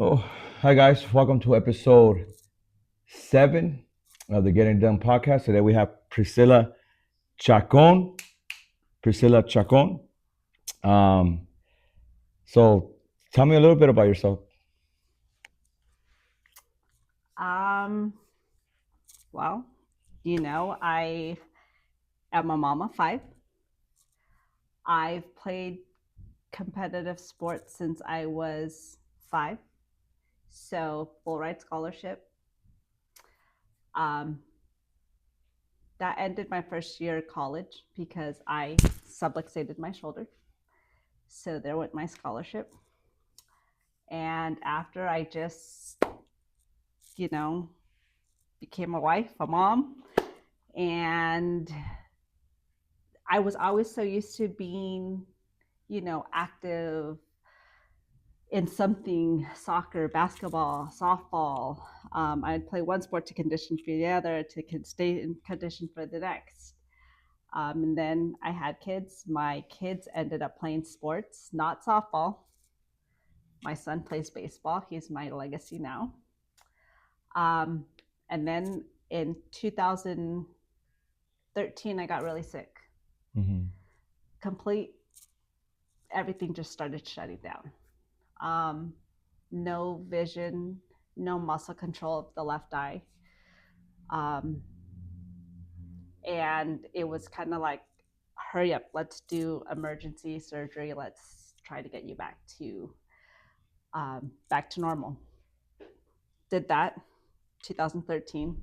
Oh, hi guys. Welcome to episode 7 of the Getting Done podcast. Today we have Chacon. Priscilla Chacon. Um, so tell me a little bit about yourself. Um, well, I am a mom of five. I've played competitive sports since I was five, so full ride scholarship. Um, that ended my first year of college because I subluxated my shoulder. So there went my scholarship. And after I just, you know, became a wife, a mom, and I was always so used to being, active in something, soccer, basketball, softball. I'd play one sport to condition for the other, to stay in condition for the next. And then I had kids. My kids ended up playing sports, not softball. My son plays baseball. He's my legacy now. Um, and then in 2013, I got really sick. Mm-hmm. Complete, everything just started shutting down. Um, no vision, no muscle control of the left eye. Um, and it was kind of like, hurry up, let's do emergency surgery. Let's try to get you back to normal. Did that 2013,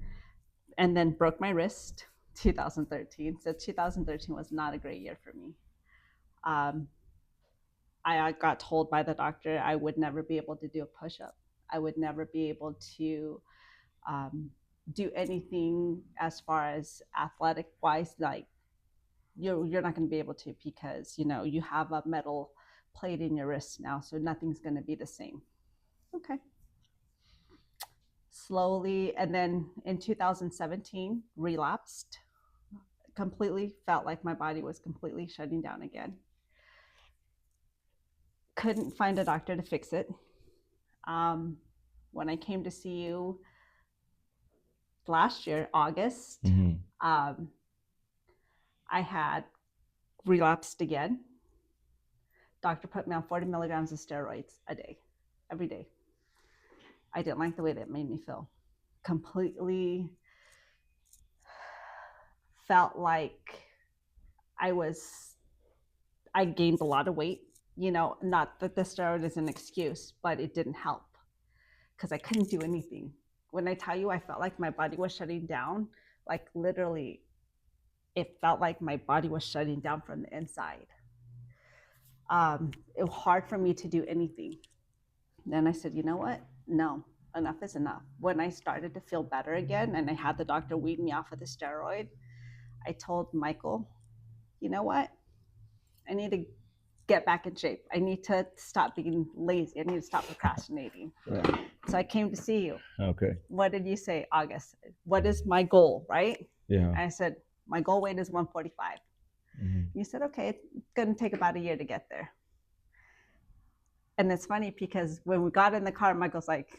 and then broke my wrist 2013. So 2013 was not a great year for me. Um, I got told by the doctor I would never be able to do a push up. I would never be able to um, do anything as far as athletic wise. Like you're not going to be able to because you have a metal plate in your wrist now, so nothing's going to be the same. Okay. Slowly, and then in 2017, relapsed completely. Felt like my body was completely shutting down again. Couldn't find a doctor to fix it. Um, when I came to see you last year, August, Mm-hmm. um, I had relapsed again. Doctor put me on 40 milligrams of steroids a day, every day. I didn't like the way that made me feel. Completely felt like I was, I gained a lot of weight. Not that the steroid is an excuse, but it didn't help because I couldn't do anything. When I tell you I felt like my body was shutting down, like literally, it felt like my body was shutting down from the inside. It was hard for me to do anything. Then I said, you know what? No, enough is enough. When I started to feel better again and I had the doctor wean me off of the steroid, I told Michael, you know what? I need to get back in shape. I need to stop being lazy. I need to stop procrastinating. Yeah. So I came to see you. Okay. What did you say, August? What is my goal, right? Yeah. I said, my goal weight is 145. Mm-hmm. You said, okay, it's going to take about a year to get there. And it's funny because when we got in the car, Michael's like,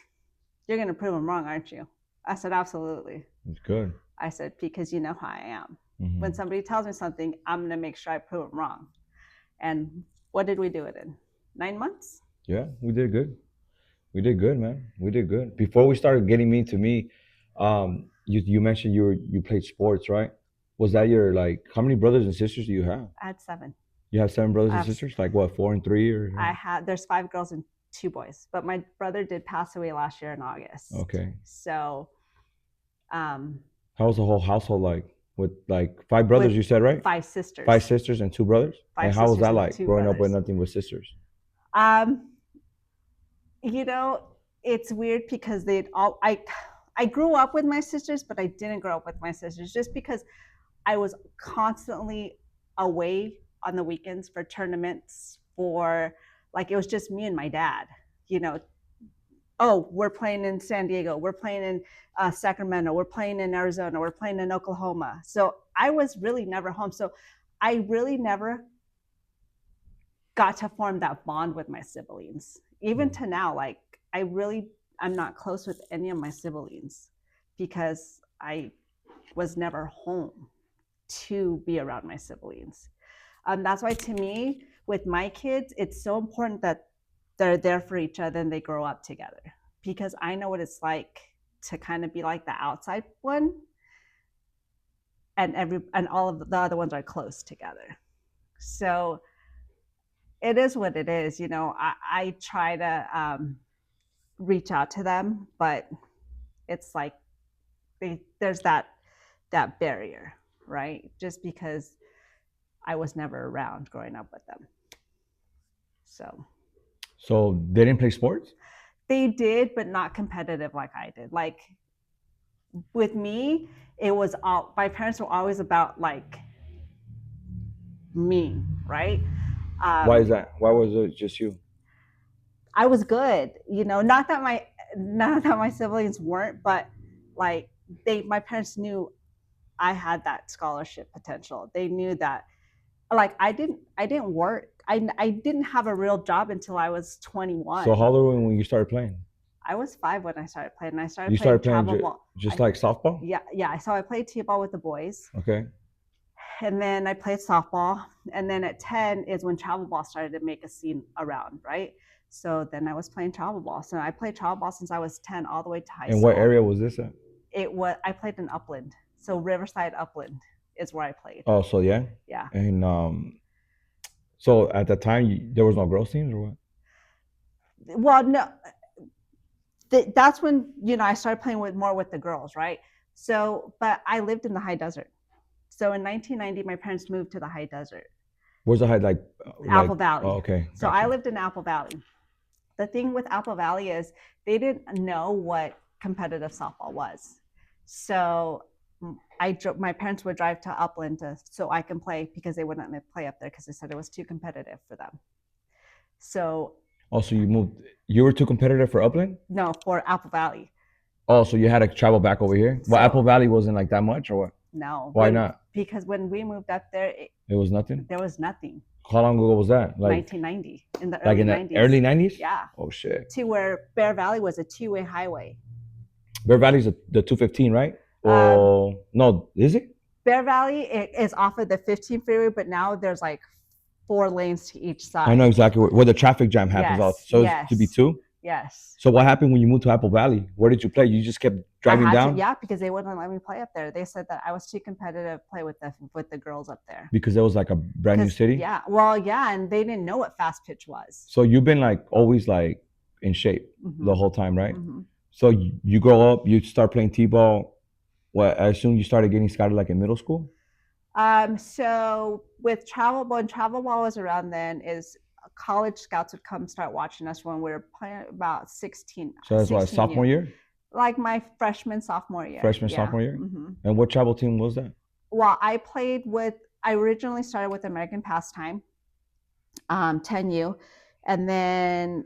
you're going to prove him wrong, aren't you? I said, absolutely. It's good. I said, because you know how I am. Mm-hmm. When somebody tells me something, I'm going to make sure I prove them wrong. And what did we do it in? 9 months? Yeah, we did good. We did good, man. We did good. Before we started getting mean to me, you mentioned you played sports, right? Was that your like? How many brothers and sisters do you have? I had seven. You have seven brothers I and have, sisters, like what, 4 and 3 or? there's 5 girls and 2 boys, but my brother did pass away last year in August. Okay. So, How was the whole household like? With like 5 brothers, with you said, right? 5 sisters. 5 sisters and 2 brothers. Five And how was sisters that and like two growing up with brothers. nothing but sisters? Um, you know, it's weird because I grew up with my sisters, but I didn't grow up with my sisters just because I was constantly away on the weekends for tournaments, for like it was just me and my dad. You know, oh, we're playing in San Diego, we're playing in Sacramento, we're playing in Arizona, we're playing in Oklahoma. So I was really never home. So I really never got to form that bond with my siblings. Even to now, like I'm not close with any of my siblings because I was never home to be around my siblings. That's why to me, with my kids, it's so important that they're there for each other and they grow up together because I know what it's like to kind of be like the outside one, and all of the other ones are close together. So it is what it is. I try to reach out to them, but it's like there's that barrier, right? Just because I was never around growing up with them. So So they didn't play sports. they did, but not competitive like I did. Like with me, it was all my parents were always about like me, right? Why is Um, that? Why was it just you? I was good, not that my siblings weren't, but like my parents knew I had that scholarship potential. They knew that like I didn't work. I didn't have a real job until I was So 21. how old were you when you started playing? I was 5 when I started playing. And I started You playing started playing travel ball. just like softball. Yeah. So I played t-ball with the boys, Okay. and then I played softball. And then at 10 is when travel ball started to make a scene around, right? So then I was playing travel ball. So I played travel ball since I was 10 all the way to high And what school. area was this at? I played in Upland. So Riverside Upland is where I played. Oh, so yeah. Yeah. And so at the time there was no girls teams or what? Well, no, that's when I started playing with the girls, right? So, but I lived in the high desert. So in 1990, my parents moved to the high desert, Where's the high Apple Oh, Valley. okay, So I gotcha. lived in Apple Valley. The thing with Apple Valley is they didn't know what competitive softball was. So my parents would drive to Upland so I can play because they wouldn't let me play up there because they said it was too competitive for them. So Also, you moved. You were too competitive for Upland. no, for Apple Valley. Oh, so you had to travel back over here. Well, Apple So Valley wasn't like that much, or what? no, Why not? because when we moved up there, It was nothing. there was nothing. How long ago was that? 1990, in the Like early in the 90s. early '90s? Yeah, Oh shit. to where Bear Valley was a two-way highway. Bear Valley's the 215, right? Um, Oh no, is it? Bear Valley is off of the 15 freeway, but now there's like 4 lanes to each I know side. exactly where the traffic jam happens. Yes, So it's to be yes, two. yes. So what happened when you moved to Apple Valley? Where did you play? You just kept I driving had to, down yeah, because they wouldn't let me play up there. They said that I was too competitive to play with the girls up there. because it was like a brand new city. Yeah, well, yeah, and they didn't know what fast pitch was. So you've been like always like in shape the whole time, right? Mm-hmm. So you grow up, you start playing t-ball. What? I assume you started getting scouted like in middle school. So with travel ball, when travel ball was around then, is college scouts would come start watching us when we were playing about 16. So that's why sophomore year, like my freshman sophomore year. freshman sophomore year. And what travel team was that? Well, I originally started with American Pastime, 10U, and then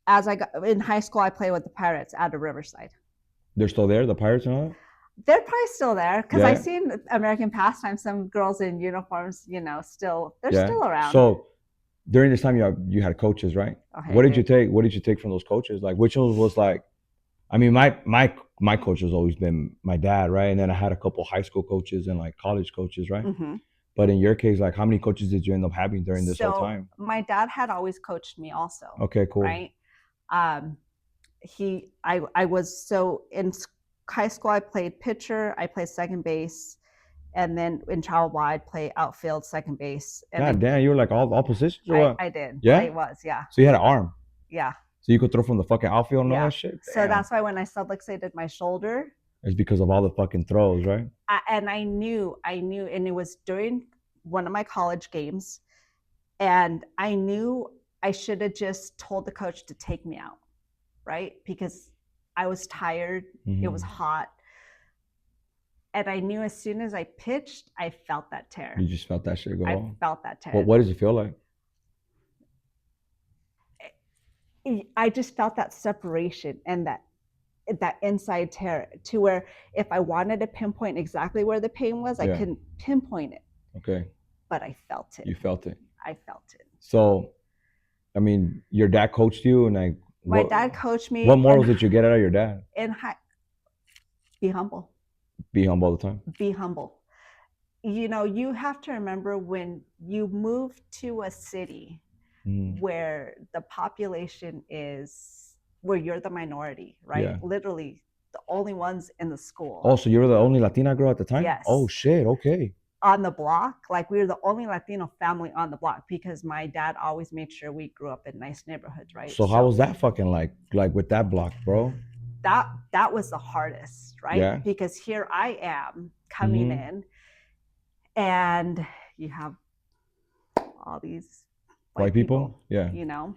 as I got in high school, I played with the Pirates out of Riverside. They're still there, the Pirates and all that. They're probably still there because Yeah. I've seen American Pastime. Some girls in uniforms, still they're still around. So during this time, you had coaches, right? Okay, What did you take? What did you take from those coaches? Like which one was like? I mean, my coach has always been my dad, right? And then I had a couple high school coaches and like college coaches, right? Mm-hmm. But in your case, like how many coaches did you end up having during this whole time? My dad had always coached me also. Okay, cool. Right. I was so in high school I played pitcher, I played second base, and then in travel ball I'd play outfield, second base. And God damn, you were like all positions or what? I did. Yeah? I was, yeah. So you had an arm. Yeah. So you could throw from the fucking outfield and all that shit? So that's why when I subluxated my shoulder, it's because of all the fucking throws, right? I knew, and it was during one of my college games, and I knew I should have just told the coach to take me out, right? Because I was tired. It was hot. And I knew as soon as I pitched, I felt that tear. You just felt that shit go on? I felt that tear. Well, what does it feel like? I just felt that separation and that inside tear to where if I wanted to pinpoint exactly where the pain was, I couldn't pinpoint it. Okay. But I felt it. You felt it. I felt it. So, I mean, your dad coached you, and like, My What dad coached what me morals did you get out of your dad? in high. Be humble. Be humble all the time. Be humble. You know, you have to remember when you move to a city where the population is where you're the minority, right? Yeah. Literally the only ones in the school. Oh, so you were the only Latina girl at the time? Yes. Oh shit. Okay. On the block, like we were the only Latino family on the block because my dad always made sure we grew up in nice neighborhoods, right? So how was that fucking like with that block, bro? That was the hardest, right? Yeah. Because here I am coming in, and you have all these White people? Yeah. you know,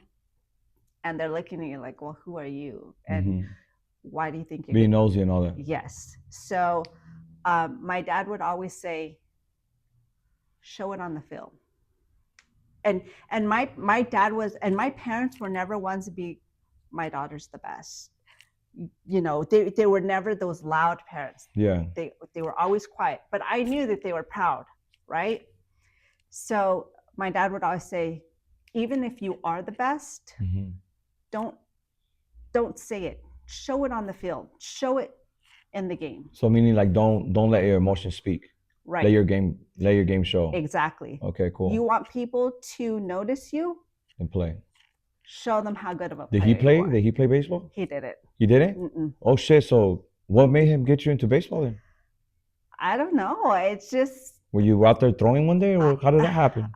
and they're looking at you like, well, who are you? And why do you think you're being nosy and all that? Yes. So my dad would always say, show it on the film. And my dad was, and my parents were never ones to be, my daughter's the best. You know, they were never those loud parents. Yeah. They were always quiet, but I knew that they were proud, right? So my dad would always say, even if you are the best, don't say it. Show it on the field. Show it in the game. So meaning like don't let your emotions speak. Right. Let your game show. Exactly. Okay, cool. You want people to notice you and play. Show them how good of a Did player he play? you are. Did he play baseball? He did it. He didn't? Mm-mm. Oh shit. So what made him get you into baseball then? I don't know. It's just, were you out there throwing one day, or how did that happen?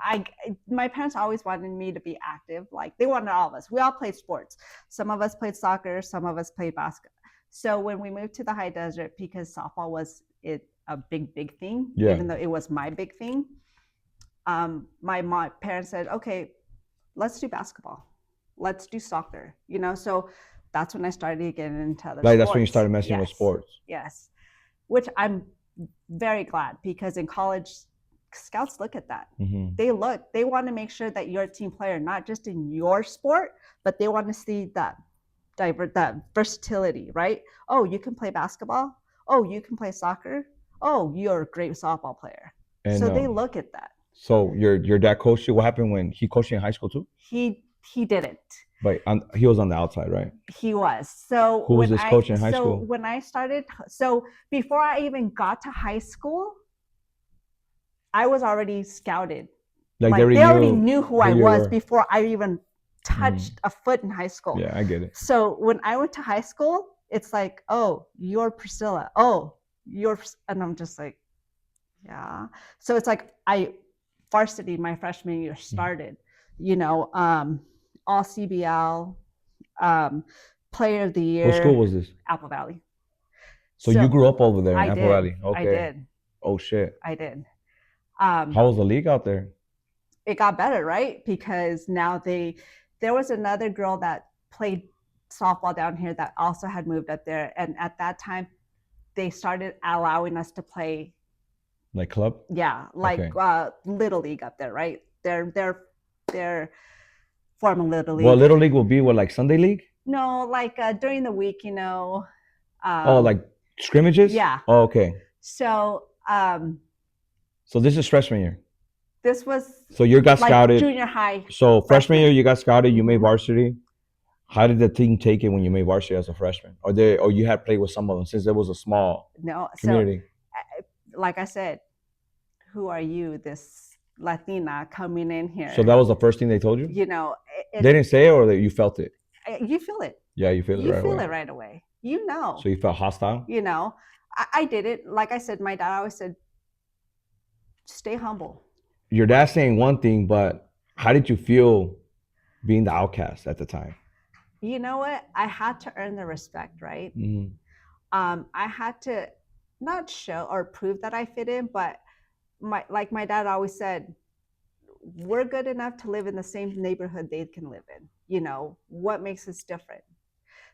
My parents always wanted me to be active. Like they wanted all of us. We all played sports. Some of us played soccer. Some of us played basketball. So when we moved to the high desert, because softball was a big thing, even though it was my big thing, my parents said, okay, let's do basketball. Let's do soccer. You know, so that's when I started getting into other sports. That's when you started messing with sports. Yes. Which I'm very glad, because in college, scouts look at that. They want to make sure that you're a team player, not just in your sport, but they want to see that versatility, right? Oh, you can play basketball. Oh, you can play soccer. Oh, you're a great softball player. And so they look at that. So your dad coached you. What happened when he coached you in high school too? He didn't. But he was on the outside, right? He was. So who was this coach in high school? So when I started, so before I even got to high school, I was already scouted. Like they already knew who I was before I even touched a foot in high school. Yeah, I get it. So when I went to high school, it's like, oh, you're Priscilla. Oh, and I'm just like, yeah. So it's like varsity my freshman year started, you know, all CBL, player of the year. What school was this? Apple Valley. So you grew up over there in Apple Valley? Okay. I did. Oh shit. I did. How was the league out there? It got better, right? Because now there was another girl that played softball down here that also had moved up there, and at that time they started allowing us to play like club. Yeah, like little league up there, right? They're forming little league. Well, little league will be what, like Sunday league? No, like during the week, you know. Like scrimmages? Yeah. Oh, okay. So so this is freshman year. This was so you got like scouted junior high. So freshman year you got scouted, you made varsity. How did the team take it when you made varsity as a freshman? Or you had played with some of them since there was a small community? So, like I said, who are you, this Latina coming in here? So that was the first thing they told you? You know, they didn't say it, or you felt it? You feel it. Yeah, you feel it right away. You feel it right away. You know. So you felt hostile? You know, I did it. Like I said, my dad always said, stay humble. Your dad's saying one thing, but how did you feel being the outcast at the time? You know what? I had to earn the respect, right? I had to not show or prove that I fit in, but like my dad always said, we're good enough to live in the same neighborhood they can live in. You know, what makes us different?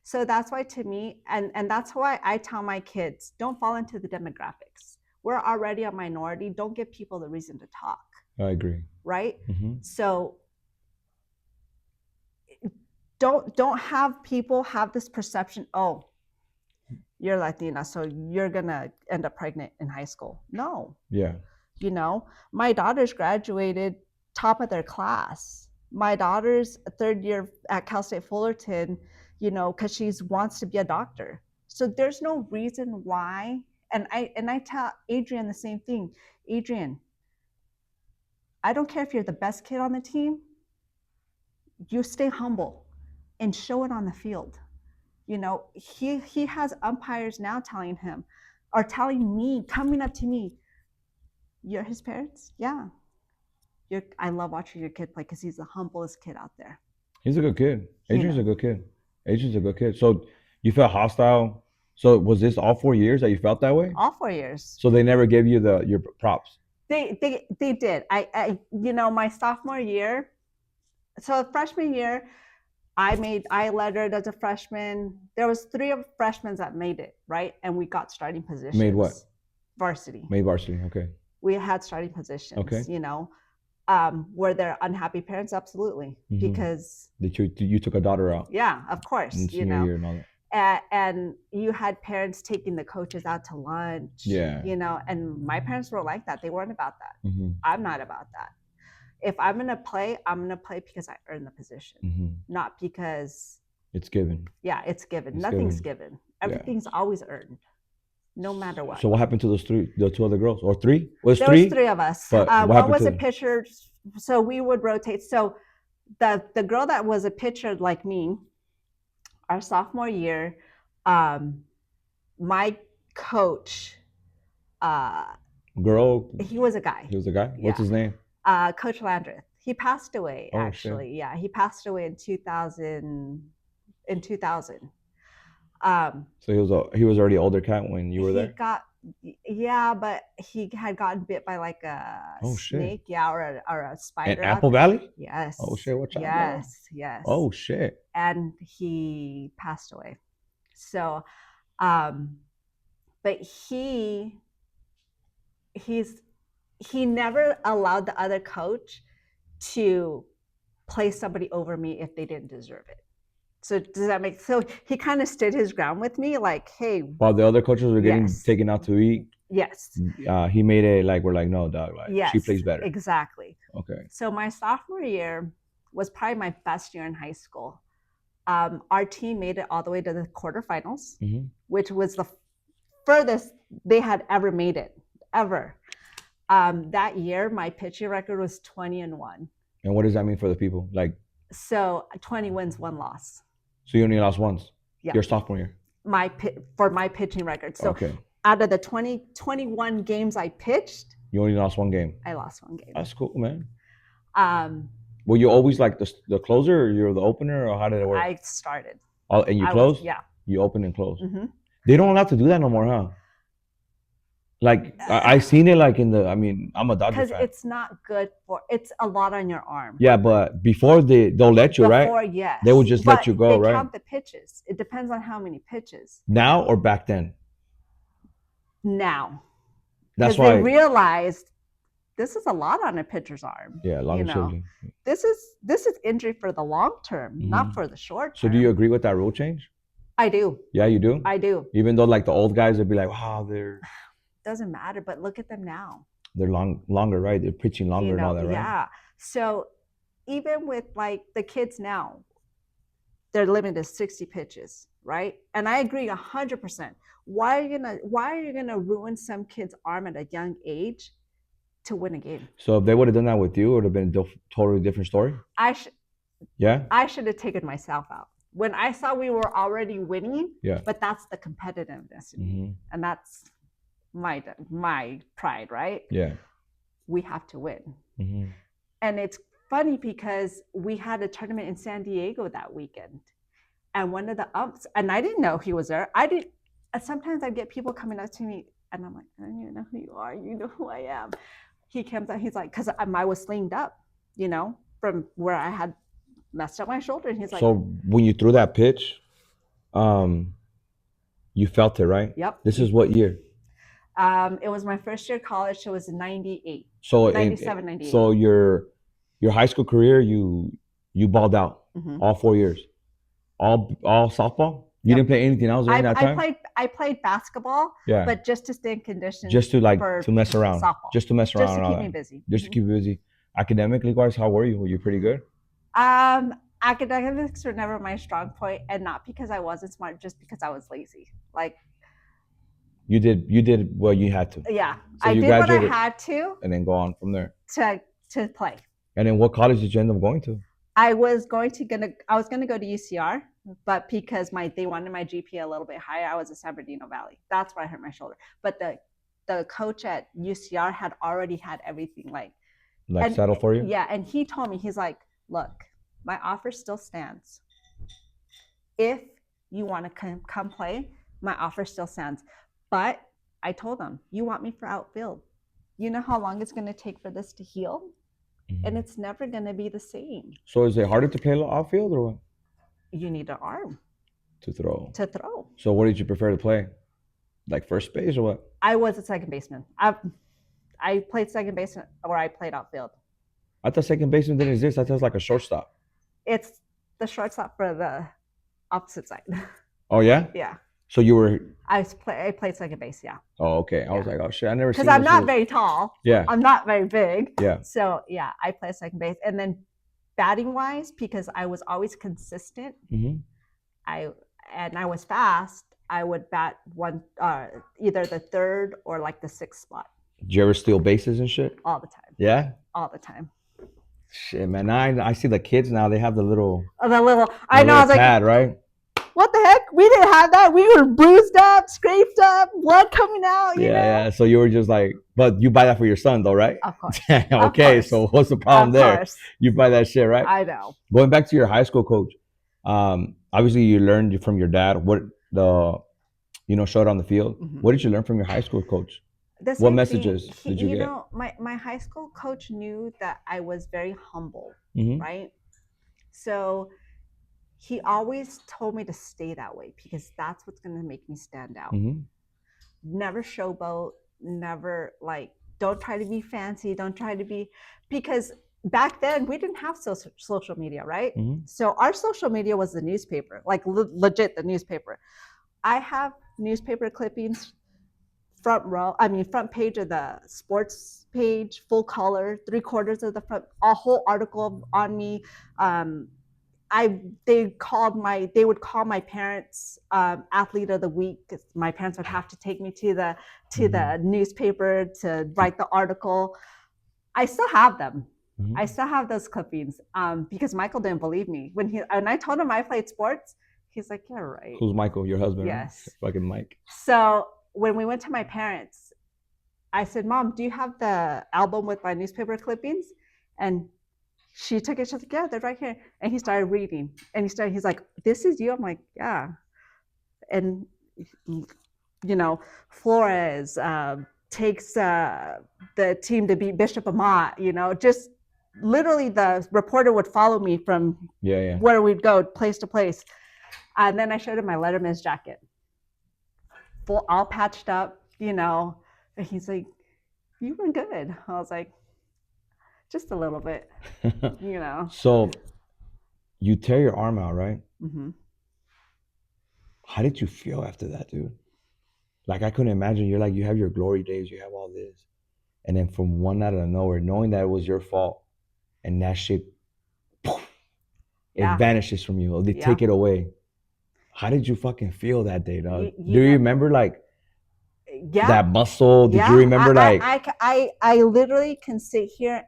So that's why, to me, and that's why I tell my kids, don't fall into the demographics. We're already a minority. Don't give people the reason to talk. I agree. Right? So don't have people have this perception, oh, you're Latina, so you're gonna end up pregnant in high school. No. Yeah. You know, my daughters graduated top of their class. My daughter's third year at Cal State Fullerton because she wants to be a doctor. So there's no reason why. And I tell Adrian the same thing. Adrian, I don't care if you're the best kid on the team. You stay humble and show it on the field. He has umpires now telling him, or telling me, coming up to me, you're his parents? Yeah. I love watching your kid play because he's the humblest kid out there. He's a good kid. Adrian's a good kid. Adrian's a good kid. So you felt hostile. So was this all 4 years that you felt that way? All 4 years. So they never gave you your props. They did. My sophomore year. So freshman year, I lettered as a freshman. There was 3 of freshmen that made it, right? And we got starting positions. Made what? Varsity. Made varsity. Okay. We had starting positions. Okay. Were there unhappy parents? Absolutely. Mm-hmm. Because you took a daughter out. Yeah, of course. In senior year and all that. And you had parents taking the coaches out to lunch. Yeah. And my parents were like that. They weren't about that. Mm-hmm. I'm not about that. If I'm gonna play, I'm gonna play because I earned the position, mm-hmm. not because it's given. Yeah, it's given. Nothing's given. Everything's always earned, no matter what. So what happened to the 2 other girls, or 3? Was there 3? was 3 of us. One was a pitcher, so we would rotate. So the girl that was a pitcher like me, our sophomore year, my coach, girl, he was a guy. He was a guy. Yeah. What's his name? Coach Landreth. He passed away, actually. Shit. Yeah, he passed away in 2000. So he was already older cat when you were there. But he had gotten bit by like a snake, or a spider. In Apple Valley? Yes. Oh shit! What's up? Yes. Oh shit! And he passed away. So, but he never allowed the other coach to play somebody over me if they didn't deserve it. So does that make so he kind of stood his ground with me, like, hey, while the other coaches were getting taken out to eat. Yes. He made it like, we're like, no, dog, like she plays better. Exactly. Okay. So my sophomore year was probably my best year in high school. Our team made it all the way to the quarterfinals, mm-hmm. which was the furthest they had ever made it, ever. That year, my pitching record was 20-1. And what does that mean for the people? Like, so 20 wins, 1 loss. So you only lost once? Yeah. Your sophomore year? For my pitching record. So out of the 21 games I pitched, you only lost 1 game? I lost 1 game. That's cool, man. Were you always like the closer, or you were the opener, or how did it work? I started. Oh, and you closed? Yeah. You opened and closed. Mm-hmm. They don't allow to do that no more, huh? Like, I seen it like I'm a Dodger fan. Because it's not good it's a lot on your arm. Yeah, but before they'll let you, right? Before, yes. They would just let you go, right? They count the pitches. It depends on how many pitches. Now or back then? Now. That's why they realized this is a lot on a pitcher's arm. Yeah, longevity. This is injury for the long term, mm-hmm. not for the short term. So do you agree with that rule change? I do. Yeah, you do? I do. Even though like the old guys would be like, wow, they're... Doesn't matter, but look at them now. They're longer, right? They're pitching longer and all that, right? Yeah. So even with like the kids now, they're limited to 60 pitches, right? And I agree 100%. Why are you gonna ruin some kid's arm at a young age to win a game? So if they would have done that with you, it would have been a totally different story? I should have taken myself out. When I saw we were already winning, but that's the competitiveness in me. Mm-hmm. And that's my pride, right? Yeah. We have to win. Mm-hmm. And it's funny because we had a tournament in San Diego that weekend. And one of the umps, and I didn't know he was there. Sometimes I get people coming up to me and I'm like, I don't even know who you are. You know who I am. He comes out, he's like, because I was slinged up, from where I had messed up my shoulder. And he's like, so when you threw that pitch, you felt it, right? Yep. This is what year? It was my first year of college, so it was 98. So 97, 98. So your high school career, you balled out, mm-hmm. all 4 years, all softball. You didn't play anything else during that time. I played basketball, but just to stay in condition, just to to mess around, softball. Just to mess around, just to keep me busy, just to keep you busy. Academically wise, how were you? Were you pretty good? I academics were never my strong point, and not because I wasn't smart, just because I was lazy. Like, You did what you had to. yeah, So I you did what I graduated had to and then go on from there. to play. And then what college did you end up going to? I was gonna go to UCR, but because they wanted my GPA a little bit higher, I was at San Bernardino Valley. That's where I hurt my shoulder. But the coach at UCR had already had everything Like and settle for you? yeah, and he told me, he's like, look, my offer still stands. If you want to come play, my offer still stands. But I told him, you want me for outfield. You know how long it's going to take for this to heal? And it's never going to be the same. So is it harder to play outfield or what? You need an arm To throw. to throw. So what did you prefer to play? Like first base or what? I was a second baseman. I played second base or I played outfield. I thought second baseman didn't exist. I thought it was like a shortstop. It's the shortstop for the opposite side. Oh yeah? Yeah. So you were I played second base, yeah. Oh, okay. I was like, oh shit, I never seen Because I'm this not was- very tall. Yeah. I'm not very big. Yeah. So yeah, I play second base. And then batting wise, because I was always consistent, Mhm. I was fast, I would bat either the third or like the sixth spot Did you ever steal bases and shit? all the time. Yeah. All the time. Shit, man. Now I see the kids now. They have the little. Oh, the little. I know. I was like, pad, right? what the heck? We didn't have that. We were bruised up, scraped up, blood coming out. You know? Yeah. So you were just like, but you buy that for your son though, right? Of course. Okay. Of course. So what's the problem Of there? course. You buy that shit, right? I know. Going back to your high school coach, obviously you learned from your dad what showed on the field. Mhm. What did you learn from your high school coach? The What same messages thing. did you get? know, my high school coach knew that I was very humble, Mhm. right? So he always told me to stay that way because that's what's going to make me stand out. Mhm. Never showboat, never don't try to be fancy, don't try to be, because back then we didn't have social media, right? Mhm. So our social media was the newspaper, like legit the newspaper. I have newspaper clippings, front page of the sports page, full color, 3/4 of the front, a whole article on me. They would call my parents athlete of the week, because my parents would have to take me to the newspaper to write the article. I still have them. Mhm. I still have those clippings because Michael didn't believe me when I told him I played sports. He's like, yeah, right. Who's Michael? Your husband? Yes. Right? Fucking Mike. So when we went to my parents, I said, Mom, do you have the album with my newspaper clippings? And she took it. She's like, yeah, they're right here. And he started reading. And he's like, this is you? I'm like, yeah. And, Flores takes the team to beat Bishop Amat, just literally the reporter would follow me from where we'd go place to place. And then I showed him my Letterman's jacket, all patched up, and he's like, you were good. I was like, just a little bit, So you tear your arm out, right? Mm-hmm. How did you feel after that, dude? Like, I couldn't imagine. You're like, you have your glory days, you have all this, and then from one out of nowhere, knowing that it was your fault, and that shit, poof, it vanishes from you. They take it away. How did you fucking feel that day, dog? Do you remember that muscle? Did you remember I literally can sit here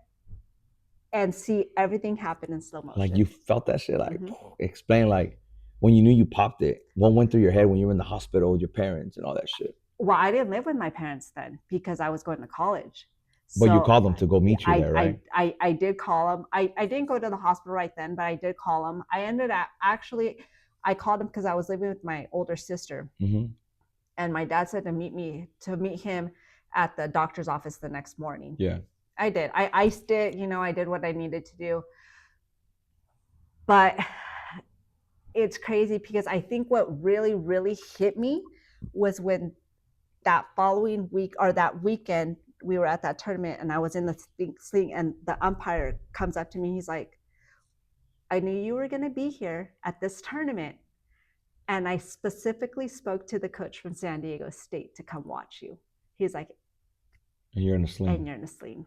and see everything happen in slow motion. Like, you felt that shit? Like, explain, like, when you knew you popped it, what went through your head when you were in the hospital with your parents and all that shit? Well, I didn't live with my parents then because I was going to college. But you called them to go meet you there, right? I did call them. I didn't go to the hospital right then, but I did call them. I called him because I was living with my older sister. Mm-hmm. And my dad said to meet him at the doctor's office the next morning. Yeah. I did. I iced it, I did what I needed to do. But it's crazy because I think what really, really hit me was when that following week or that weekend we were at that tournament and I was in the sling and the umpire comes up to me. He's like, I knew you were going to be here at this tournament. And I specifically spoke to the coach from San Diego State to come watch you. He's like, and you're in a sling. And you're in a sling.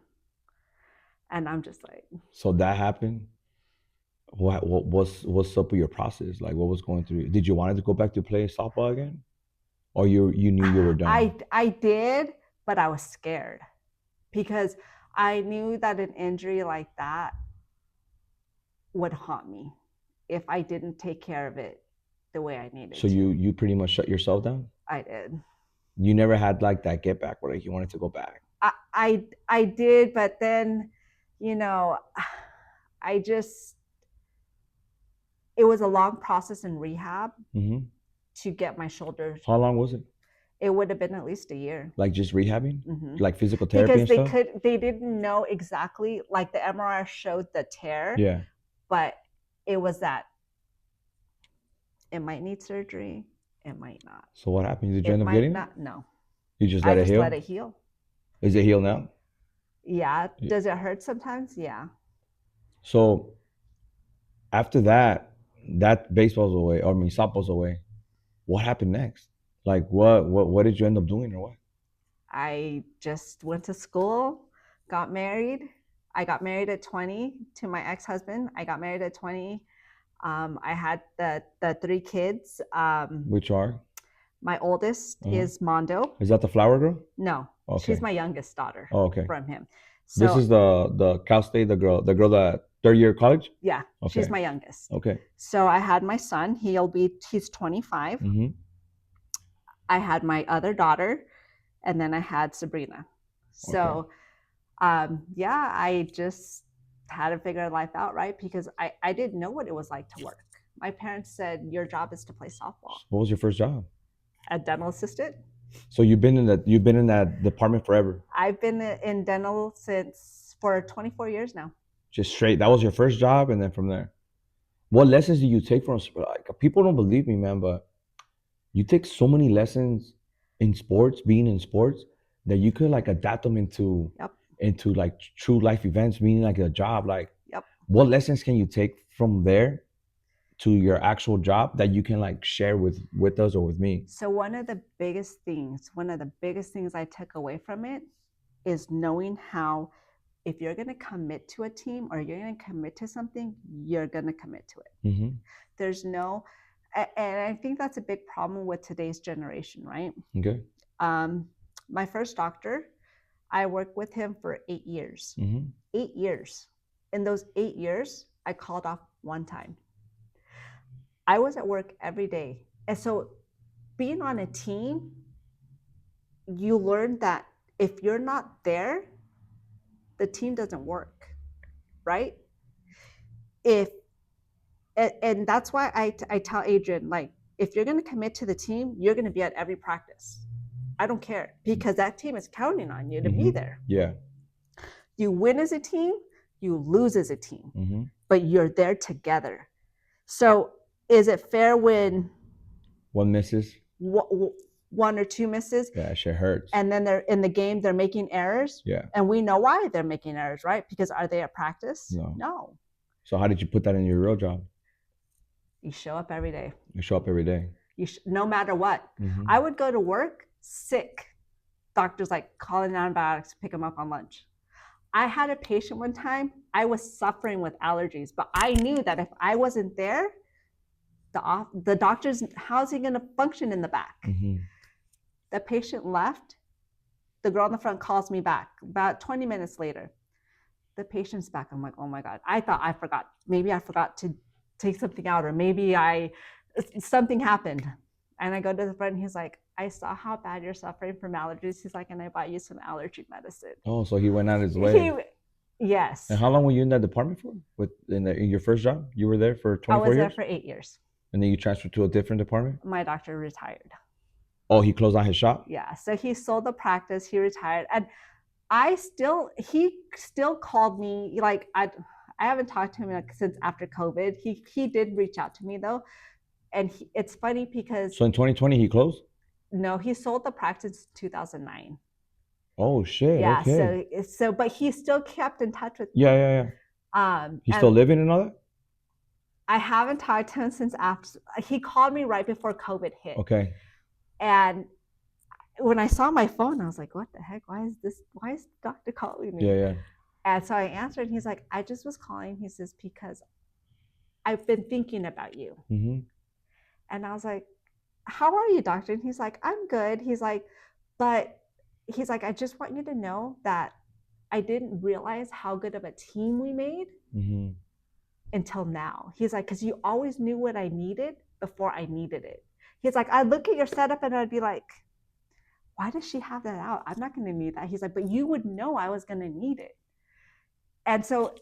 And I'm just like. So that happened. What's up with your process? Like, what was going through? Did you want to go back to play softball again, or you knew you were done? I did, but I was scared because I knew that an injury like that would haunt me if I didn't take care of it the way I needed So to. you pretty much shut yourself down. I did. You never had like that get back where like you wanted to go back. I did, but then, you know, I just it was a long process in rehab Mm-hmm. to get my shoulders. How long was it? It would have been at least a year. Like just rehabbing, like physical therapy Because and stuff. they didn't know exactly, like the MRI showed the tear, Yeah. but it was that it might need surgery, it might not. So what happened? Did you It end up might getting it? not. No, You just I let it just heal. let it heal. Is it healed now? Yeah. Does it hurt sometimes? Yeah. So after that, that baseball's away, or I mean softball's away. What happened next? Like what did you end up doing or what? I just went to school, got married. I got married at 20 to my ex-husband. I got married at 20. I had the three kids. Which are? My oldest is Mondo. Is that the flower girl? No, Okay. she's my youngest daughter. Oh, okay. From him. So this is the Cal State, the girl that third year college. Yeah, okay. She's my youngest. Okay. So I had my son. He's 25. Mm-hmm. I had my other daughter, and then I had Sabrina. So, yeah, I just had to figure life out, right? Because I didn't know what it was like to work. My parents said, your job is to play softball. What was your first job? A dental assistant. So you've been in that department forever. I've been in dental for 24 years now. Just straight. That was your first job, and then from there, what lessons do you take from? Like people don't believe me, man, but you take so many lessons in sports, being in sports, that you could like adapt them into like true life events, meaning like a job. Like, what lessons can you take from there to your actual job that you can like share with us or with me? So one of the biggest things I took away from it is knowing how, if you're going to commit to a team or you're going to commit to something, you're going to commit to it. Mm-hmm. There's no, and I think that's a big problem with today's generation, right? Okay. My first doctor, I worked with him for 8 years. 8 years. In those 8 years, I called off one time. I was at work every day. And so being on a team, you learn that if you're not there, the team doesn't work, right? And that's why I tell Adrian, like, if you're going to commit to the team, you're going to be at every practice. I don't care, because that team is counting on you to be there. Yeah. You win as a team, you lose as a team, but you're there together. So is it fair when one misses? One or two misses? Yeah, shit hurts. And then they're in the game, they're making errors. Yeah. And we know why they're making errors, right? Because are they at practice? No. So how did you put that in your real job? You show up every day. You show up every day. No matter what. I would go to work sick. Doctors like calling antibiotics to pick them up on lunch. I had a patient one time, I was suffering with allergies, but I knew that if I wasn't there, the doctor's, how's he going to function in the back? The patient left. The girl in the front calls me back about 20 minutes later. The patient's back. I'm like, oh my God. I thought I forgot. Maybe I forgot to take something out, or maybe something happened. And I go to the front and he's like, I saw how bad you're suffering from allergies. He's like, and I bought you some allergy medicine. Oh, so he went out his way. Yes. And how long were you in that department for? In your first job? You were there for 24 years? I was there for 8 years. And then you transferred to a different department? My doctor retired. Oh, he closed down his shop? Yeah. So he sold the practice, he retired. And he still called me. Like, I haven't talked to him since after COVID. He did reach out to me though. And it's funny because. So in 2020 he closed? No, he sold the practice in 2009. Oh shit. Yeah. Okay. So but he still kept in touch with me. Yeah. He's still living and all that? I haven't talked to him since after. He called me right before COVID hit. Okay. And when I saw my phone, I was like, what the heck? Why is the doctor calling me? Yeah. And so I answered, and he's like, I just was calling. He says, because I've been thinking about you. Mm-hmm. And I was like, how are you, doctor? And he's like, I'm good. But he's like, I just want you to know that I didn't realize how good of a team we made Mm-hmm. until now. He's like, because you always knew what I needed before I needed it. He's like, I'd look at your setup and I'd be like, why does she have that out? I'm not going to need that. He's like, but you would know I was going to need it. And so,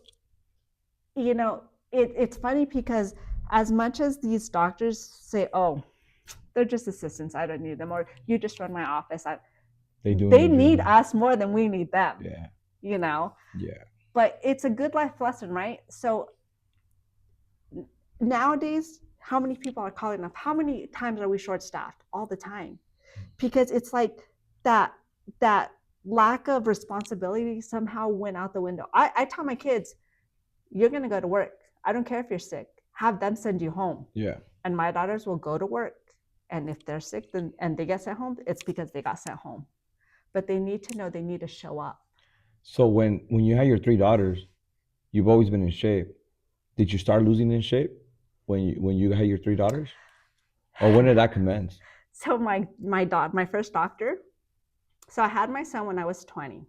it's funny because as much as these doctors say, oh, they're just assistants, I don't need them, or you just run my office, they need us more than we need them. Yeah. Yeah. But it's a good life lesson, right? So nowadays, how many people are calling up? How many times are we short staffed? All the time. Because it's like that lack of responsibility somehow went out the window. I tell my kids, you're gonna go to work. I don't care if you're sick. Have them send you home. Yeah. And my daughters will go to work. And if they're sick and they get sent home, it's because they got sent home. But they need to know they need to show up. So when you had your 3 daughters, you've always been in shape. Did you start losing in shape when you had your 3 daughters, or when did that commence? So my first doctor. So I had my son when I was 20,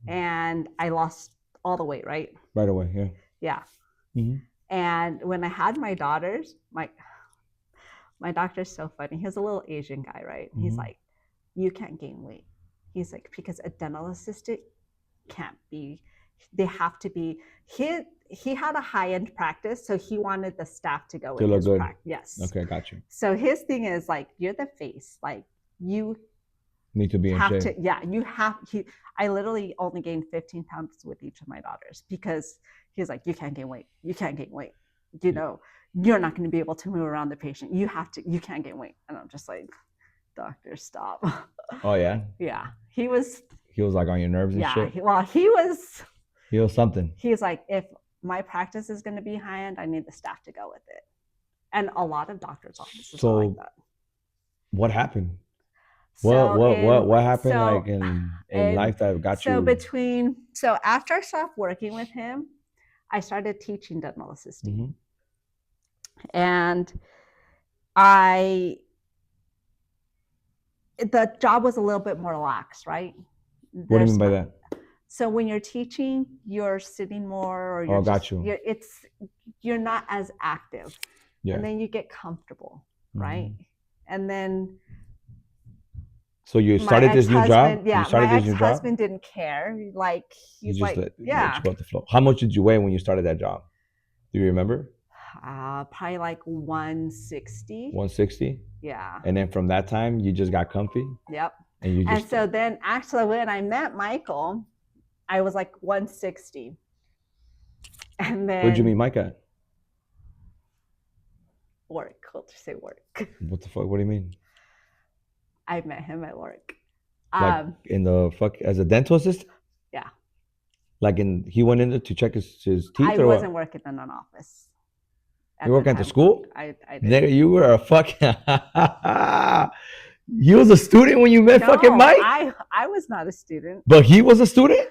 and I lost all the weight. Right. Right away. Yeah. Yeah. Mm-hmm. And when I had my daughters, my doctor's so funny. He's a little Asian guy, right? Mm-hmm. He's like, you can't gain weight. He's like, because a dental assistant can't be. They have to be. He had a high-end practice, so he wanted the staff to go with his practice. Yes. Okay, got you. So his thing is like, you're the face. Like you need to be in shape. You have. I literally only gained 15 pounds with each of my daughters because he's like, you can't gain weight. You can't gain weight. You're not going to be able to move around the patient. You can't gain weight. And I'm just like, doctor, stop. Oh yeah. Yeah. He was like on your nerves and shit. Yeah. He was something. He's like, if my practice is going to be high end, I need the staff to go with it. And a lot of doctors' offices are like that. What happened? What happened like in life that got you? So after I stopped working with him, I started teaching dental assisting. Mm-hmm. And the job was a little bit more lax, right? What do you mean by that? So when you're teaching, you're sitting more, or you're not as active. Yeah. And then you get comfortable, right? Mm-hmm. And then so you started this new job? Yeah, my ex-husband didn't care. Like he's like, let you go with the flow. How much did you weigh when you started that job? Do you remember? Probably like 160. 160? Yeah. And then from that time, you just got comfy? Yep. And so then actually when I met Michael, I was like 160. And then... Where'd you meet Mike at? Work. Let's say work. What the fuck? What do you mean? I met him at work. Like as a dental assistant? Yeah. Like he went in there to check his teeth? I wasn't working in an office. You working at the school? I did. There you were a fucking... He was a student when you met fucking Mike? I was not a student. But he was a student?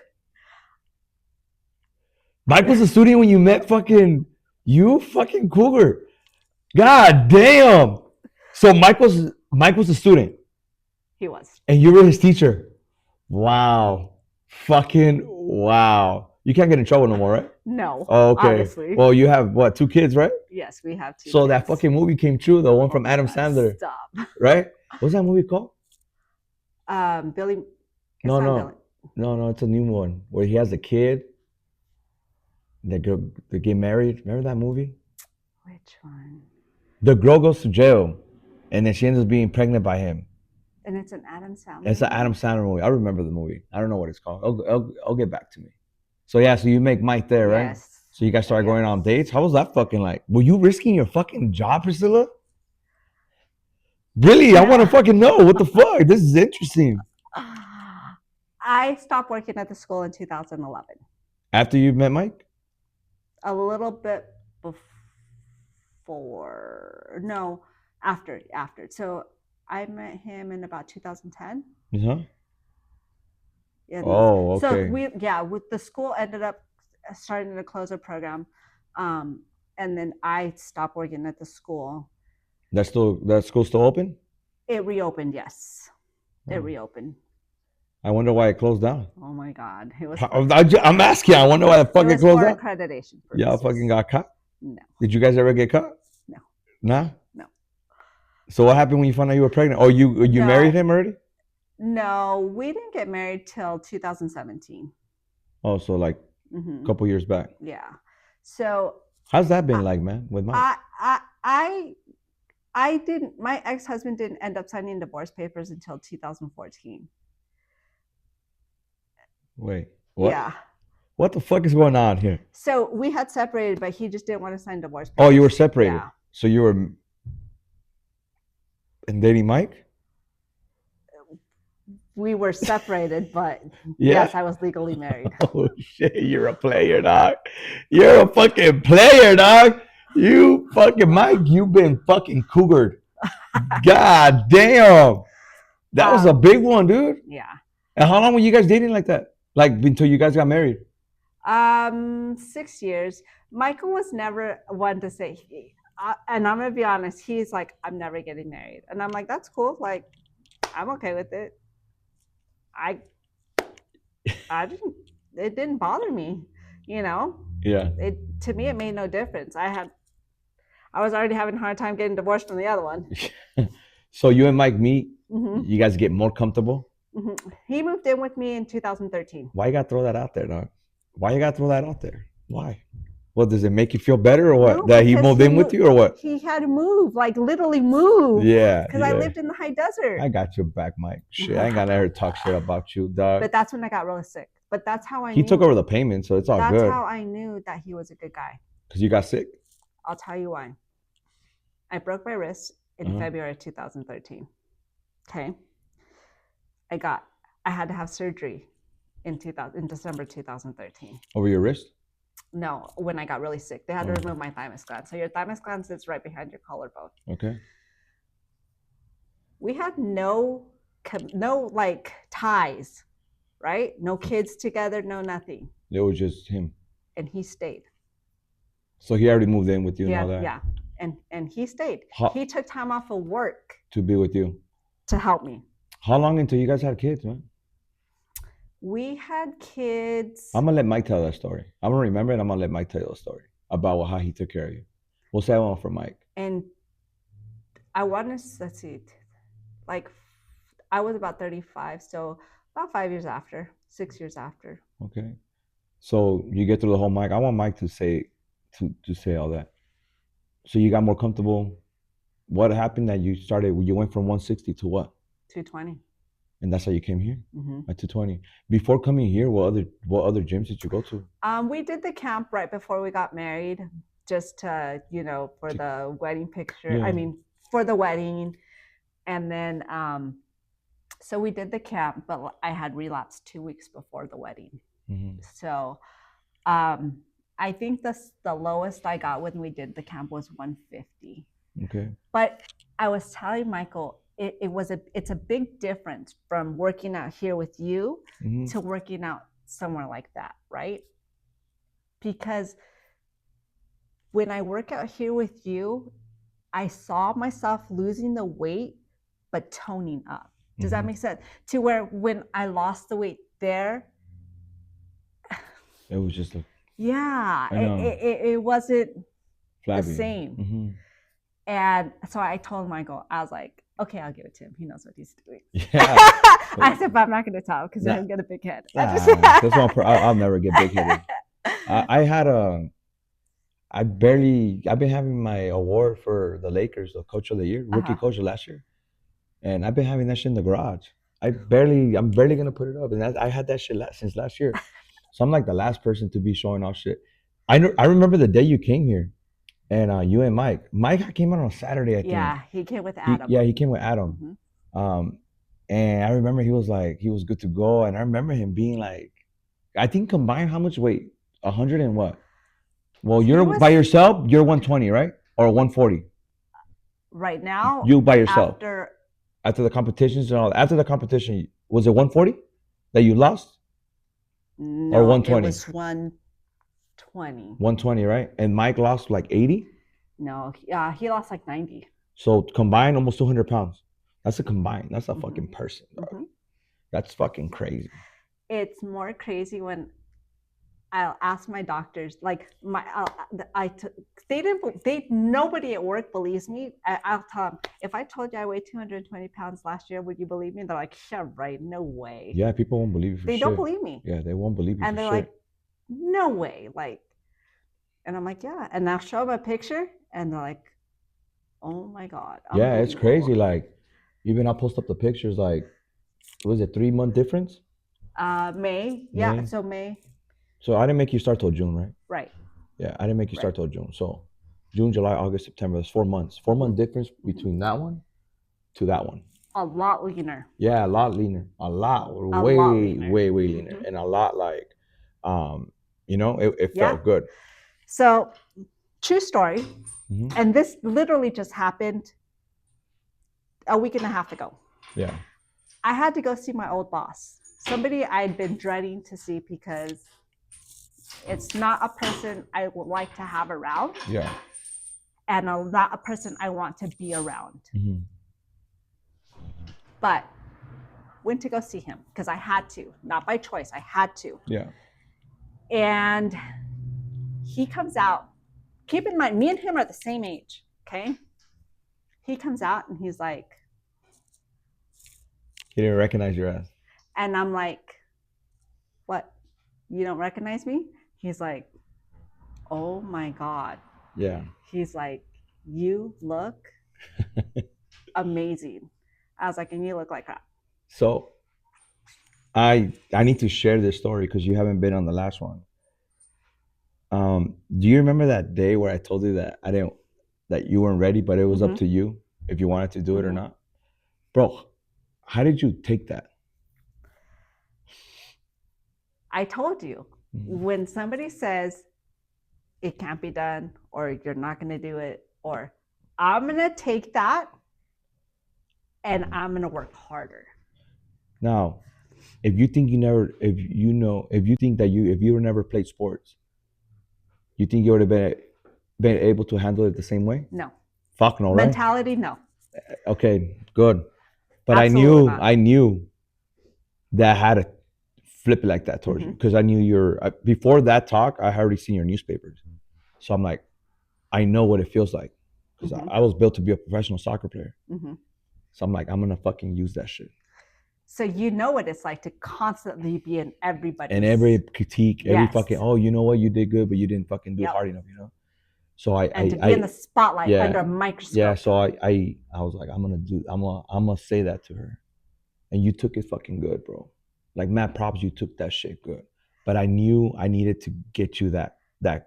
Mike was a student when you met fucking... You fucking cougar. God damn. So Mike was a student? He was. And you were his teacher? Wow. Fucking wow. You can't get in trouble no more, right? No. Oh, okay. Obviously. Well, you have 2 kids, right? Yes, we have 2 So kids. That fucking movie came true, the one from Adam Sandler. Stop. Right? What's that movie called? Billy. No, it's a new one where he has a kid. They get married. Remember that movie? Which one? The girl goes to jail, and then she ends up being pregnant by him. And it's an Adam Sandler. It's an Adam Sandler movie. I remember the movie. I don't know what it's called. I'll get back to me. So yeah, so you make Mike there, right? Yes. So you guys started going on dates. How was that fucking like? Were you risking your fucking job, Priscilla? Really? Yeah. I want to fucking know. What the fuck? This is interesting. I stopped working at the school in 2011. After you met Mike? A little bit before. No, after. So I met him in about 2010. Uh-huh. Yeah, oh, okay. So with the school ended up starting to close a program. And and then I stopped working at the school. That school's still open? It reopened, yes. It Oh. reopened. I wonder why it closed down. Oh my God. I'm asking. I wonder why it It fucking was closed for down. accreditation Y'all purposes. fucking got caught? No, Did you guys ever get caught? no, Nah? no. So what happened when you found out you were pregnant? Oh, you No. married him already? No, we didn't get married till 2017. Oh, so like a hmm couple years back. Yeah. So How's that been like, man, with Mike? I didn't. My ex-husband didn't end up signing divorce papers until 2014. Wait, what? Yeah. What the fuck is going on here? So we had separated, but he just didn't want to sign divorce papers. Oh, you were separated. Yeah. So you were and dating Mike? We were separated, but Yeah. yes, I was legally married. Oh shit, you're a player, dog. You're a fucking player, dog. You fucking Mike, you've been fucking cougared. God damn. That was a big one, dude. Yeah. And how long were you guys dating like that? Like until you guys got married? 6 years. Michael was never one to say, and I'm gonna be honest, he's like, I'm never getting married, and I'm like, that's cool. Like, I'm okay with it. I didn't. It didn't bother me, you know. Yeah. To me, it made no difference. I was already having a hard time getting divorced from the other one. So you and Mike meet. Mm-hmm. You guys get more comfortable. Mm-hmm. He moved in with me in 2013. Why you gotta throw that out there, dog? Why you gotta throw that out there? Why? What, does it make you feel better or what? No, that he because moved in with you or what? He had to move, like literally move. Yeah. Because I lived in the high desert. I got your back, Mike. Shit, I ain't gonna ever talk shit about you, dog. But that's when I got really sick. But that's how I He knew. took over the payment, so it's all good. That's how I knew that he was a good guy. Because you got sick? I'll tell you why. I broke my wrist in February 2013. Okay. I had to have surgery in December 2013. Over your wrist? No, when I got really sick. They had to remove my thymus gland. So your thymus gland sits right behind your collarbone. Okay. We had no like ties, right? No kids together, no nothing. It was just him. And he stayed. So he already moved in with you and all that? Yeah. And he stayed. He took time off of work to be with you. To help me. How long until you guys had kids, man? We had kids. I'm gonna let Mike tell that story. I'm gonna remember it. I'm gonna let Mike tell the story about how he took care of you. We'll say one for Mike. And I want to, let's see, like I was about 35, so about 5 years after, 6 years after. Okay. So you get through the whole Mike. I want Mike to say all that. So you got more comfortable. What happened that you went from 160 to what? 220. And that's how you came here? At 220. Before coming here, what other gyms did you go to? We did the camp right before we got married, just to, for the wedding picture. Yeah. I mean, for the wedding. And then, so we did the camp, but I had relapsed 2 weeks before the wedding. So I think the lowest I got when we did the camp was 150. Okay. But I was telling Michael, it's a big difference from working out here with you to working out somewhere like that, right? Because when I work out here with you, I saw myself losing the weight but toning up. Does that make sense? To where when I lost the weight there, it was just it wasn't flabby. The same. And so I told Michael, I was like, okay, I'll give it to him. He knows what he's doing. Yeah. I said, but I'm not going to tell because I'll get a big head. I'll never get big headed. I've been having my award for the Lakers, the coach of the year, rookie coach of last year. And I've been having that shit in the garage. I'm barely going to put it up. And I had that shit since last year. So I'm like the last person to be showing off shit. I remember the day you came here. And you and Mike came out on Saturday, I think. Yeah, he came with Adam. He came with Adam. And I remember he was good to go. And I remember him being like, I think combined, how much weight? 100 and what? Well, by yourself, you're 120, right? Or 140? Right now? You by yourself. After the competitions and all that. After the competition, was it 140 that you lost? No, or 120? It was 120. 120. 120, right? And Mike lost like 80. No, he lost like 90. So combined, almost 200 pounds. That's a combined. That's a Mm-hmm. fucking person, bro. Mm-hmm. That's fucking crazy. It's more crazy when I'll ask my doctors, like they didn't, nobody at work believes me. I'll tell them, if I told you I weighed 220 pounds last year, would you believe me? They're like, yeah, right, no way. Yeah, people won't believe you for They don't shit. believe me. Yeah, they won't believe you And for they're shit. like, no way. Like, and I'm like, yeah. And I'll show them a picture and they're like, oh my God. Yeah, it's crazy. Like, even I'll post up the pictures. Like, what was it, 3 month difference? May. Yeah. May. So May. So I didn't make you start till June, right? Right. Yeah, I didn't make you Right. start till June. So June, July, August, September. That's 4 months. 4 month difference between that one to that one. A lot leaner. Yeah, a lot leaner. A lot, A way, lot leaner. way, way leaner, and a lot like, it Yeah. felt good. So, true story. Mhm. And this literally just happened a week and a half ago. Yeah. I had to go see my old boss, somebody I'd been dreading to see because it's not a person I would like to have around, Yeah. and not a person I want to be around. Mhm. But went to go see him because I had to, not by choice. I had to. Yeah. And he comes out. Keep in mind, me and him are the same age. Okay. He comes out and he's like, He didn't recognize your ass. and I'm like, what? You don't recognize me? He's like, oh my God. Yeah. He's like, you look amazing. I was like, and you look like crap. So I need to share this story because you haven't been on the last one. Do you remember that day where I told you that you weren't ready, but it was up to you if you wanted to do it or not? Bro, how did you take that? I told you, when somebody says it can't be done, or you're not going to do it, or I'm going to take that and I'm going to work harder. Now, if you think if you never played sports, you think you would have been able to handle it the same way? No. Fuck no, right? Mentality, no. Okay, good. But Absolutely not. I knew that I had to flip it like that towards you because I knew before that talk, I had already seen your newspapers. So I'm like, I know what it feels like because I was built to be a professional soccer player. So I'm like, I'm gonna fucking use that shit. So you know what it's like to constantly be in everybody's, and every critique, every Yes. fucking, oh, you know what, you did good, but you didn't fucking do Yep. hard enough, you know. So and to be in the spotlight yeah, under a microscope. yeah. So I was like, I'm gonna say that to her, and you took it fucking good, bro. Like, mad props, you took that shit good. But I knew I needed to get you that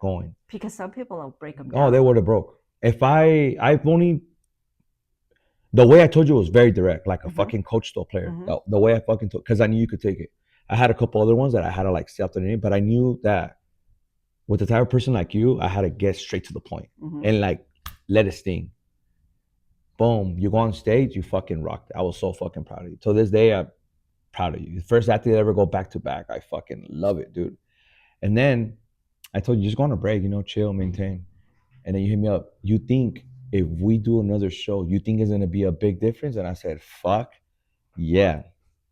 going. Because some people will break them Oh, down. they would have broke. If I've only, the way I told you was very direct, like a fucking coach to a player. The way I fucking told, because I knew you could take it. I had a couple other ones that I had to like say after the name, but I knew that with the type of person like you, I had to get straight to the point and like let it sting. Boom, you go on stage, you fucking rocked it. I was so fucking proud of you. To this day, I'm proud of you. The first athlete to ever go back to back. I fucking love it, dude. And then I told you, just go on a break, chill, maintain. And then you hit me up. You think if we do another show, you think it's gonna be a big difference? And I said, fuck yeah.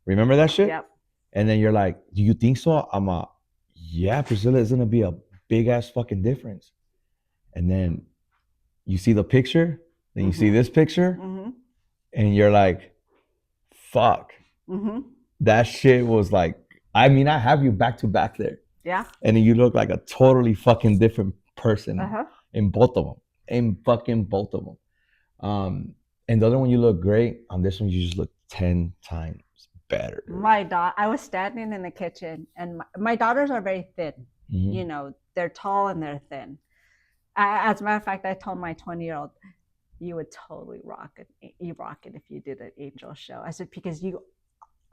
Remember that shit? Yep. And then you're like, do you think so? Yeah, Priscilla is gonna be a big ass fucking difference. And then you see the picture, then you see this picture, and you're like, fuck. That shit was like, I mean, I have you back to back there. Yeah. And then you look like a totally fucking different person in both of them. In fucking both of them. And the other one, you look great. On this one, you just look 10 times better. I was standing in the kitchen, and my daughters are very thin. They're tall and they're thin. As a matter of fact, I told my 20-year-old, you would totally rock it. You rock it if you did an angel show. I said, because you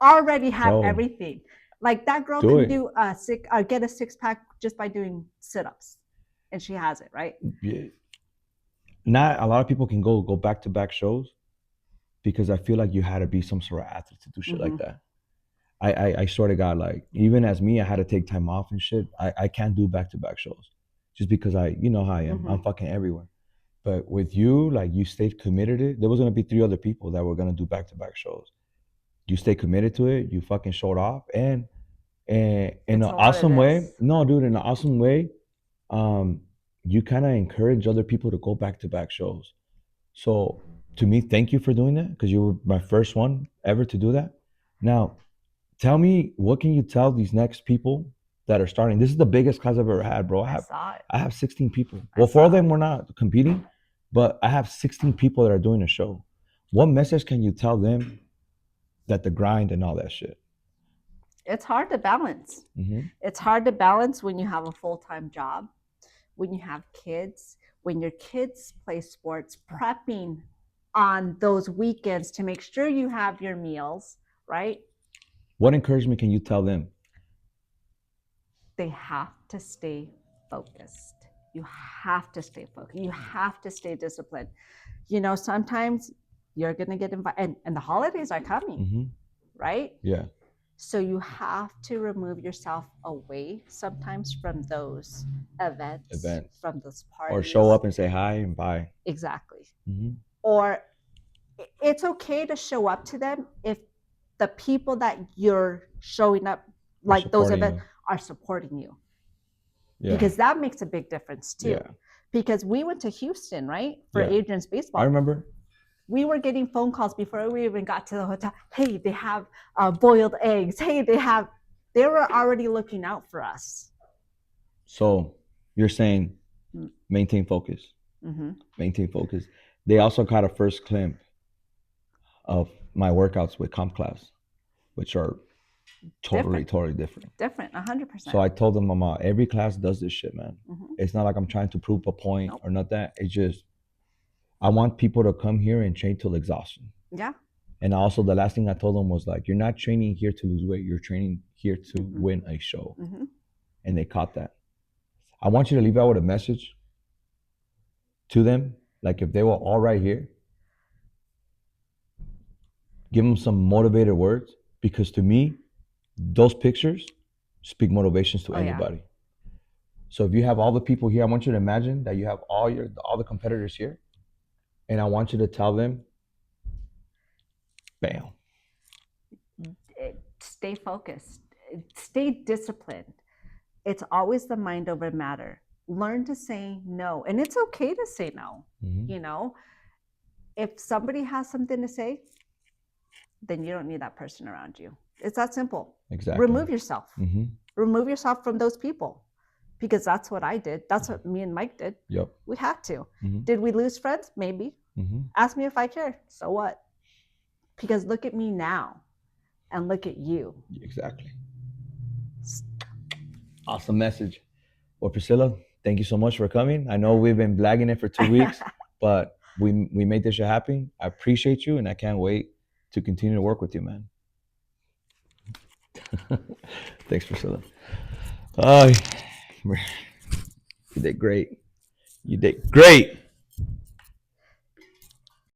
already have everything. Like, that girl can get a 6-pack just by doing sit-ups, and she has it, right? Yeah. Not a lot of people can go back to back shows because I feel like you had to be some sort of athlete to do shit like that. I sort of got like, even as me, I had to take time off and shit. I can't do back to back shows. just because you know how I am. I'm fucking everywhere. But with you, like you stayed committed to it. There was gonna be 3 other people that were gonna do back to back shows. You stayed committed to it. You fucking showed off, and in It's an a lot of awesome way. this. No, dude, in an awesome way. Um, you kind of encourage other people to go back to back shows. So to me, thank you for doing that because you were my first one ever to do that. Now, tell me, what can you tell these next people that are starting? This is the biggest class I've ever had, bro. I saw it. I have 16 people. I Well, 4 of saw them it. were not competing, but I have 16 people that are doing a show. What message can you tell them that the grind and all that shit? It's hard to balance. Mm-hmm. It's hard to balance when you have a full-time job, when you have kids, when your kids play sports, prepping on those weekends to make sure you have your meals, right? What encouragement can you tell them? They have to stay focused. You have to stay focused. You have to stay disciplined. You know, sometimes you're going to get invited, and the holidays are coming, Mm-hmm. right? Yeah. So you have to remove yourself away sometimes from those events, from those parties. Or show up and say hi and bye. Exactly. Mm-hmm. Or it's okay to show up to them if the people that you're showing up, like those events, are supporting you. Yeah. Because that makes a big difference too. Yeah. Because we went to Houston, right? For Adrian's baseball. I remember. We were getting phone calls before we even got to the hotel. Hey, they have boiled eggs. Hey, they were already looking out for us. So you're saying maintain focus. Mm-hmm. Maintain focus. They also caught a first glimpse of my workouts with comp class, which are totally different. Different, 100%. So I told them, Mama, every class does this shit, man. Mm-hmm. It's not like I'm trying to prove a point or not that. It's just I want people to come here and train till exhaustion. Yeah. And also the last thing I told them was like, you're not training here to lose weight. You're training here to win a show. Mm-hmm. And they caught that. I want you to leave out with a message to them. Like if they were all right here, give them some motivated words, because to me, those pictures speak motivations to anybody. Yeah. So if you have all the people here, I want you to imagine that you have all the competitors here, and I want you to tell them, bam. Stay focused. Stay disciplined. It's always the mind over matter. Learn to say no. And it's okay to say no. Mm-hmm. You know, if somebody has something to say, then you don't need that person around you. It's that simple. Exactly. Remove yourself. Mm-hmm. Remove yourself from those people, because that's what I did. That's what me and Mike did. Yep. We had to. Mm-hmm. Did we lose friends? Maybe. Mm-hmm. Ask me if I care. So what? Because look at me now and look at you. Exactly. Awesome message. Well, Priscilla, thank you so much for coming. I know we've been blagging it for 2 weeks, but we made this shit happen. I appreciate you, and I can't wait to continue to work with you, man. Thanks, Priscilla. You did great. You did great.